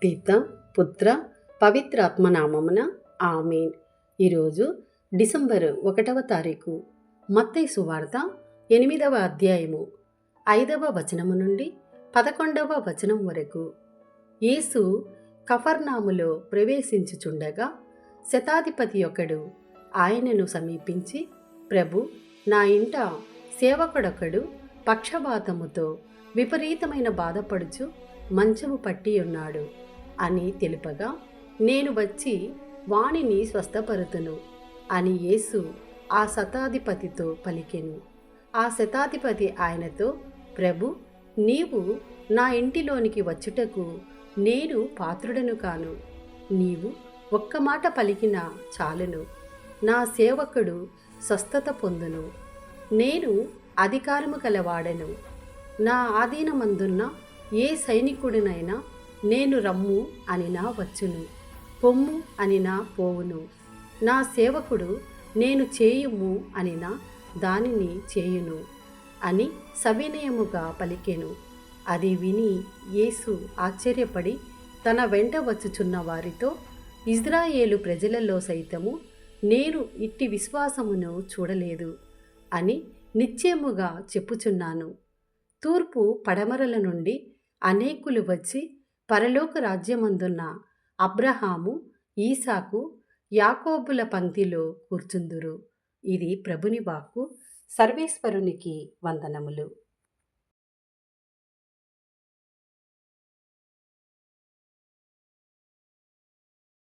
పిత పుత్ర పవిత్రాత్మనామమున ఆమేన్. ఈరోజు డిసెంబర్ 1వ తారీఖు. మత్తయి సువార్త 8వ అధ్యాయము 5వ వచనము నుండి 11వ వచనం వరకు. యేసు కఫర్నాములో ప్రవేశించుచుండగా శతాధిపతి ఒకడు ఆయనను సమీపించి, ప్రభు, నా ఇంట సేవకుడొకడు పక్షవాతముతో విపరీతమైన బాధపడుచు మంచము పట్టి ఉన్నాడు అని తెలుపగా, నేను వచ్చి వానిని స్వస్థపరుతును అని యేసు ఆ శతాధిపతితో పలికెను. ఆ శతాధిపతి ఆయనతో, ప్రభు, నీవు నా ఇంటిలోనికి వచ్చుటకు నేను పాత్రుడను కాను. నీవు ఒక్క మాట పలికినా చాలును, నా సేవకుడు స్వస్థత పొందును. నేను అధికారము కలవాడను. నా ఆధీనమందున్న ఏ సైనికుడినైనా నేను రమ్ము అనినా వచ్చును, పొమ్ము అనినా పోవును. నా సేవకుడు నేను చేయుము అనినా దానిని చేయును అని సవినయముగా పలికెను. అది విని యేసు ఆశ్చర్యపడి తన వెంట వచ్చుచున్న వారితో, ఇజ్రాయేలు ప్రజలలో సైతము నేను ఇట్టి విశ్వాసమును చూడలేదు అని నిశ్చయముగా చెప్పుచున్నాను. తూర్పు పడమరల నుండి అనేకులు వచ్చి పరలోక రాజ్యమందున్న అబ్రహాము, ఈసాకు, యాకోబుల పంక్తిలో కూర్చుందురు. ఇది ప్రభుని వాక్కు. సర్వేశ్వరునికి వందనములు.